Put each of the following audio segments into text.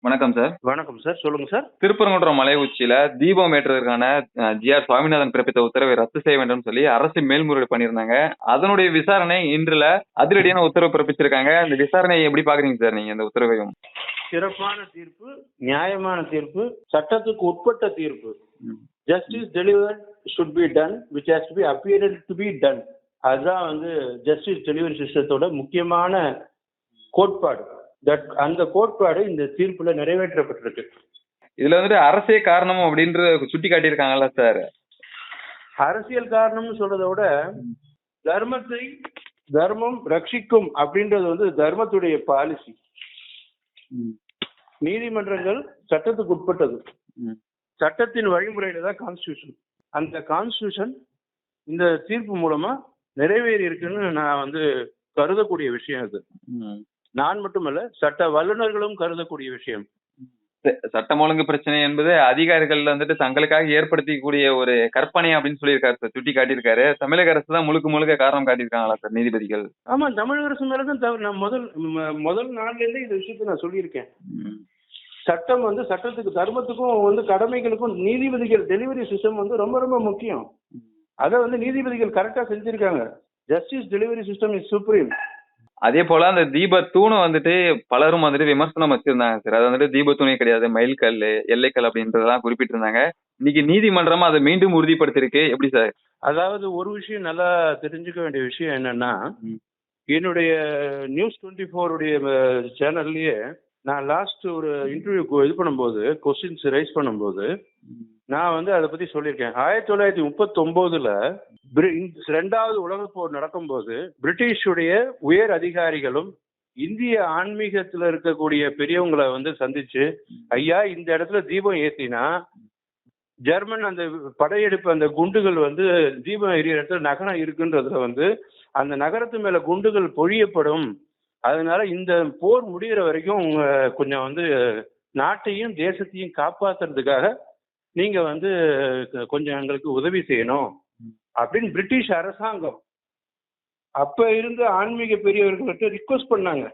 வணக்கம் சார். வணக்கம் சார். சொல்லுங்க சார். திருப்பரங்குன்றம் மலை உச்சியில தீபம் ஏற்றுவதற்கான ஜி.ஆர். சுவாமிநாதன் பிறப்பித்த உத்தரவை ரத்து செய்ய வேண்டும் சொல்லி அரசு மேல்முறையீடு பண்ணியிருந்தாங்க. அதனுடைய விசாரணை இன்றுல அதிரடியான உத்தரவு பிறப்பிச்சிருக்காங்க. இந்த விசாரணையை எப்படி பாக்குறீங்க சார் நீங்க இந்த உத்தரவையும்? சிறப்பான தீர்ப்பு, நியாயமான தீர்ப்பு, சட்டத்துக்கு உட்பட்ட தீர்ப்பு. Justice delivered should be done which has to be appeared to be done. அதுதான் ஜஸ்டிஸ் டெலிவரி சிஸ்டத்தோட முக்கியமான கோட்பாடு. அந்த கோட்பாடு இந்த தீர்ப்புல நிறைவேற்றப்பட்டிருக்கு. இதுல அரசே காரணம் அப்படின்ற சுட்டி காட்டியிருக்காங்கல்ல சார். அரசியல் காரணம்னு சொல்றதை விட தர்மம் ரட்சிக்கும் அப்படின்றது தர்மத்துடைய பாலிசி. நீதிமன்றங்கள் சட்டத்துக்கு உட்பட்டது. சட்டத்தின் வழிமுறையில தான் கான்ஸ்டிடியூஷன். அந்த கான்ஸ்டிடியூஷன் இந்த தீர்ப்பு மூலமா நிறைவேறி இருக்குன்னு நான் கருதக்கூடிய விஷயம் அது. நான் மட்டுமல்ல, சட்ட வல்லுநர்களும் கருதக்கூடிய விஷயம். சட்டம் ஒழுங்கு பிரச்சனை என்பது அதிகாரிகள் தங்களுக்காக ஏற்படுத்திக்கூடிய ஒரு கற்பனை அப்படின்னு சொல்லியிருக்காரு சார், சுட்டி காட்டியிருக்காரு. தமிழக அரசு தான் முழுக்க காரணம் காட்டியிருக்காங்களா சார் நீதிபதிகள்? ஆமா, தமிழக அரசு மேலதான் தவறு. நான் முதல் நாள்ல இருந்தே இந்த விஷயத்த நான் சொல்லியிருக்கேன். சட்டம் சட்டத்துக்கு தர்மத்துக்கும் கடமைகளுக்கும் நீதிபதிகள் டெலிவரி சிஸ்டம் ரொம்ப முக்கியம். அதை நீதிபதிகள் கரெக்டா செஞ்சிருக்காங்க. Justice delivery system is supreme. அதே போல அந்த தீபத்தூணை பலரும் விமர்சனம் வச்சிருந்தாங்க சார். அது தீபத்தூணே கிடையாது, மைல்கல், எல்லைக்கல் அப்படின்றதெல்லாம் குறிப்பிட்டிருந்தாங்க. இன்னைக்கு நீதிமன்றம் அதை மீண்டும் உறுதிப்படுத்திருக்கு. எப்படி சார்? அதாவது ஒரு விஷயம் நல்லா தெரிஞ்சுக்க வேண்டிய விஷயம் என்னன்னா, என்னுடைய நியூஸ் 24 சேனல்லயே நான் லாஸ்ட் ஒரு இன்டர்வியூ இது பண்ணும்போது, கொஸ்டின்ஸ் ரைஸ் பண்ணும்போது நான் அதை பத்தி சொல்லியிருக்கேன். 1939 2வது உலக போர் நடக்கும்போது பிரிட்டிஷுடைய உயர் அதிகாரிகளும் இந்திய ஆன்மீகத்துல இருக்கக்கூடிய பெரியவங்களை சந்திச்சு, ஐயா இந்த இடத்துல தீபம் ஏத்தினா ஜெர்மன் அந்த படையெடுப்பு அந்த குண்டுகள் தீபம் எரிய இடத்துல நகரம் இருக்குன்றதுல அந்த நகரத்து மேல குண்டுகள் பொழியப்படும். அதனால இந்த போர் முடிகிற வரைக்கும் கொஞ்சம் நாட்டையும் தேசத்தையும் காப்பாத்துறதுக்காக நீங்க கொஞ்சம் எங்களுக்கு உதவி செய்யணும் அப்படின்னு பிரிட்டிஷ் அரசாங்கம் அப்ப இருந்த ஆன்மீக பெரியவர்கள்ட்ட ரிக்வெஸ்ட் பண்ணாங்க.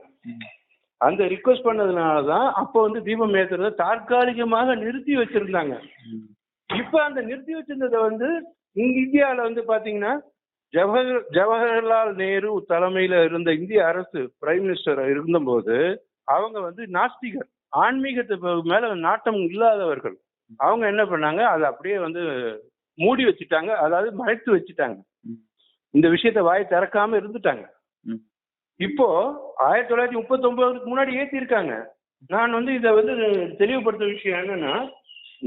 அந்த ரிக்வெஸ்ட் பண்ணதுனாலதான் அப்ப தீபம் ஏத்துறத தற்காலிகமாக நிறுத்தி வச்சிருந்தாங்க. இப்ப அந்த நிறுத்தி வச்சிருந்ததை இந்தியாவில பாத்தீங்கன்னா ஜவஹர்லால் நேரு தலைமையில இருந்த இந்திய அரசு பிரைம் மினிஸ்டர் இருந்தபோது அவங்க நாஸ்திகர், ஆன்மீகத்தை மேல நாட்டம் இல்லாதவர்கள். அவங்க என்ன பண்ணாங்க, அதை அப்படியே மூடி வச்சுட்டாங்க, அதாவது மறைத்து வச்சுட்டாங்க. இந்த விஷயத்த வாய் திறக்காம இருந்துட்டாங்க. இப்போ 1939 முன்னாடி ஏத்தி இருக்காங்க. நான் இதை தெளிவுபடுத்த விஷயம் என்னன்னா,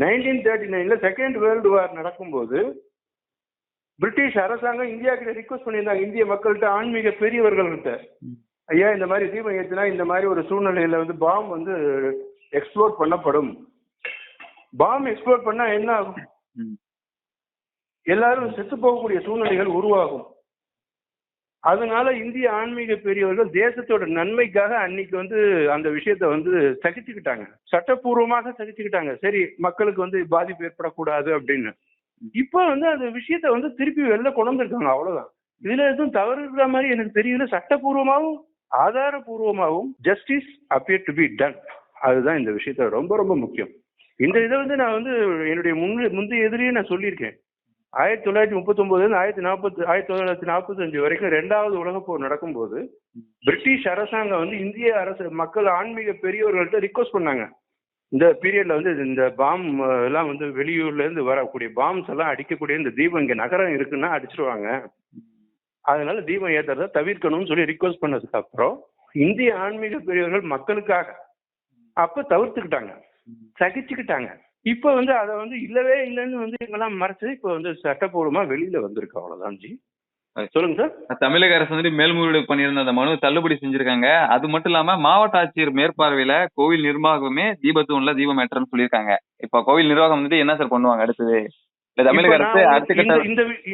1939 செகண்ட் வேர்ல்டு வார் நடக்கும்போது பிரிட்டிஷ் அரசாங்கம் இந்தியா கிட்ட ரிக்வெஸ்ட் பண்ணியிருந்தாங்க, இந்திய மக்கள்கிட்ட, ஆன்மீக பெரியவர்கள்கிட்ட, ஐயா இந்த மாதிரி தீபம் ஏற்றினா இந்த மாதிரி ஒரு சூழ்நிலையில பாம் எக்ஸ்ப்ளோர் பண்ணப்படும். பாம் எக்ஸ்ப்ளோர் பண்ணா என்ன ஆகும்? எல்லாரும் செத்து போகக்கூடிய சூழ்நிலைகள் உருவாகும். அதனால இந்திய ஆன்மீக பெரியவர்கள் தேசத்தோட நன்மைக்காக அன்னைக்கு அந்த விஷயத்த சகிச்சுக்கிட்டாங்க, சட்டப்பூர்வமாக சகிச்சுக்கிட்டாங்க. சரி, மக்களுக்கு பாதிப்பு ஏற்படக்கூடாது அப்படின்னு. இப்போ அந்த விஷயத்த திருப்பி வெளில கொண்டு வந்திருக்காங்க, அவ்வளவுதான். இதுல எதுவும் தவறு இருக்கிற மாதிரி எனக்கு தெரியல. சட்டப்பூர்வமாகவும் ஆதாரபூர்வமாகவும் justice appear to be done. அதுதான் இந்த விஷயத்த ரொம்ப முக்கியம். இந்த இதை நான் என்னுடைய முந்தைய எதிரியே நான் சொல்லியிருக்கேன். 1939 1945 வரைக்கும் 2வது உலக போர் நடக்கும்போது பிரிட்டிஷ் அரசாங்கம் இந்திய அரசு மக்கள் ஆன்மீக பெரியவர்கள்ட்ட ரிக்வெஸ்ட் பண்ணாங்க, இந்த பீரியட்ல இந்த பாம் எல்லாம் வெளியூர்ல இருந்து வரக்கூடிய பாம்ஸ் எல்லாம் அடிக்கக்கூடிய இந்த தீபம் இங்க நகரம் இருக்குன்னா அடிச்சிருவாங்க, அதனால தீபம் ஏத்துறத தவிர்க்கணும்னு சொல்லி ரிக்வெஸ்ட் பண்ணதுக்கு அப்புறம் இந்திய ஆன்மீக பெரியவர்கள் மக்களுக்காக அப்ப தவிர்த்துக்கிட்டாங்க, சகிச்சுக்கிட்டாங்க. இப்ப அதை இல்லவே இல்லைன்னு எங்கெல்லாம் மறைச்சு இப்ப சட்டப்பூர்வமா வெளியில வந்திருக்கு, அவ்வளவுதான். ஜி சொல்லுங்க சார். தமிழக அரசு மேல்முறையீடு பண்ணியிருந்த அந்த மனு தள்ளுபடி செஞ்சிருக்காங்க. அது மட்டும் இல்லாம மாவட்ட ஆட்சியர் மேற்பார்வையில கோவில் நிர்வாகமே தீபத்தூண்ல தீபம் ஏற்றன்னு சொல்லியிருக்காங்க. இப்ப கோவில் நிர்வாகம் என்ன சார் பண்ணுவாங்க அடுத்தது? தமிழக அரசு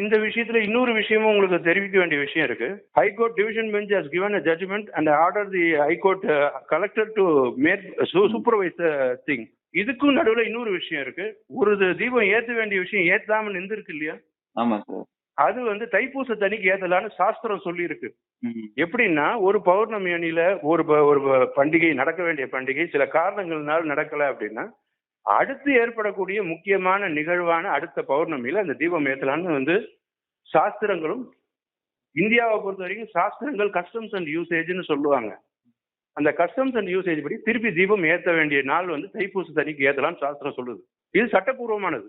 இந்த விஷயத்துல இன்னொரு விஷயமும் உங்களுக்கு தெரிவிக்க வேண்டிய விஷயம் இருக்கு. High court division bench has given a judgment and ordered the high court collector to make supervise the thing. இதுக்கும் நடுவுல இன்னொரு விஷயம் இருக்கு. ஒரு தீபம் ஏத்த வேண்டிய விஷயம் ஏத்தாம நின்றுருக்கு இல்லையா? ஆமா சார். அது வந்து தைப்பூசத்தன்னைக்கு ஏத்தலான்னு சாஸ்திரம் சொல்லி இருக்கு. எப்படின்னா ஒரு பௌர்ணமி அணியில ஒரு பண்டிகை நடக்க வேண்டிய பண்டிகை சில காரணங்கள்னால நடக்கல அப்படின்னா அடுத்து ஏற்படக்கூடிய முக்கியமான நிகழ்வான அடுத்த பௌர்ணமியில அந்த தீபம் ஏத்தலான்னு வந்து சாஸ்திரங்களும் இந்தியாவை பொறுத்த வரைக்கும் சாஸ்திரங்கள் கஸ்டம்ஸ் அண்ட் யூசேஜ்னு சொல்லுவாங்க. அந்த கஸ்டம்ஸ் அண்ட் யூசேஜ் படி திருப்பி தீபம் ஏற்ற வேண்டிய நாள் வந்து தைப்பூசத்தன்னைக்கு ஏத்தலாம்னு சாஸ்திரம் சொல்லுது. இது சட்டப்பூர்வமானது.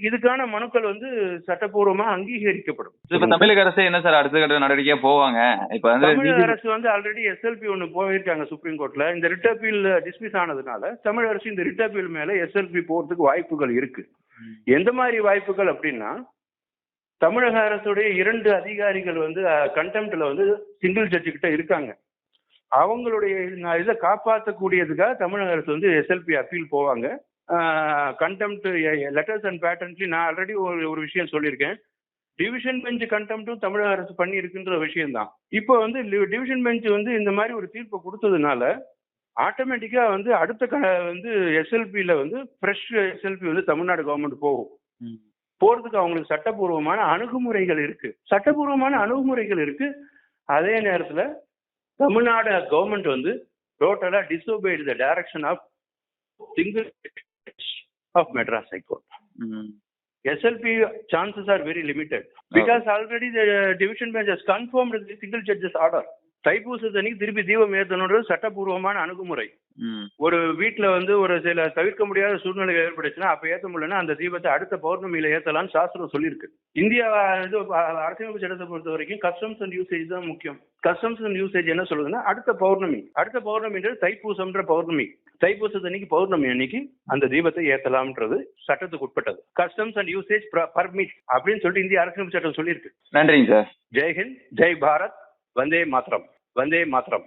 இதுக்கான மனுக்கள் வந்து சட்டப்பூர்வமா அங்கீகரிக்கப்படும். இப்ப தமிழக அரசு என்ன சார் அடுத்த கட்ட நடவடிக்கையா போவாங்க? இப்ப வந்து தமிழக அரசு வந்து ஆல்ரெடி எஸ்எல்பி ஒன்னு போயிருக்காங்க சுப்ரீம் கோர்ட்ல. இந்த ரிட் அப்பீல் டிஸ்மிஸ் ஆனதுனால தமிழக அரசு இந்த ரிட் அப்பீல் மேல எஸ்எல்பி போறதுக்கு வாய்ப்புகள் இருக்கு. எந்த மாதிரி வாய்ப்புகள் அப்படின்னா தமிழக அரசுடைய 2 அதிகாரிகள் வந்து கண்டெம்ட்ல வந்து சிங்கிள் ஜட்ஜு கிட்ட இருக்காங்க. அவங்களுடைய இதை காப்பாற்றக்கூடியதுக்காக தமிழக அரசு வந்து எஸ்எல்பி அப்பீல் போவாங்க. கண்டெம்ட் லெட்டர்ஸ் அண்ட் பேட்டன்ட்லி நான் ஆல்ரெடி ஒரு விஷயம் சொல்லியிருக்கேன். டிவிஷன் பெஞ்ச் கண்டெம்ட்டும் தமிழக அரசு பண்ணி இருக்குன்ற விஷயம் தான். இப்போ வந்து டிவிஷன் பெஞ்ச் வந்து இந்த மாதிரி ஒரு தீர்ப்பை கொடுத்ததுனால ஆட்டோமேட்டிக்கா வந்து அடுத்த வந்து எஸ்எல்பியில வந்து ஃப்ரெஷ் எஸ்எல்பி வந்து தமிழ்நாடு கவர்மெண்ட் போகும். போறதுக்கு அவங்களுக்கு சட்டபூர்வமான அணுகுமுறைகள் இருக்கு. அதே நேரத்துல தமிழ்நாடு கவர்மெண்ட் வந்து டோட்டலா disobeyed the direction of single of Madras high court. SLP chances are very limited because already the division bench has confirmed the single judge's order. தைப்பூசத்தன்னைக்கு திருப்பி தீபம் ஏற்றணுன்றது சட்டபூர்வமான அணுகுமுறை. ஒரு வீட்டுல வந்து ஒரு சில தவிர்க்க முடியாத சூழ்நிலை ஏற்படுச்சுன்னா அப்ப ஏற்ற முடியலன்னா அந்த தீபத்தை அடுத்த பௌர்ணமியில ஏற்றலாம்னு சாஸ்திரம் சொல்லியிருக்கு. இந்தியா அரசியலமைப்பு சட்டத்தை பொறுத்த வரைக்கும் கஸ்டம்ஸ் அண்ட் யூசேஜ் தான் முக்கியம். கஸ்டம்ஸ் அண்ட் யூசேஜ் என்ன சொல்லுதுன்னா அடுத்த பௌர்ணமின்றது தைப்பூசம்ன்ற பௌர்ணமி. தைப்பூசத்தன்னைக்கு பௌர்ணமி அன்னைக்கு அந்த தீபத்தை ஏற்றலாம்ன்றது சட்டத்துக்கு உட்பட்டது. கஸ்டம்ஸ் அண்ட் யூசேஜ் பர்மிட் அப்படின்னு சொல்லிட்டு இந்திய அரசியலமைப்பு சட்டம் சொல்லியிருக்கு. நன்றிங்க சார். ஜெய்ஹிந்த், ஜெய் பாரத், வந்தே மாதரம்.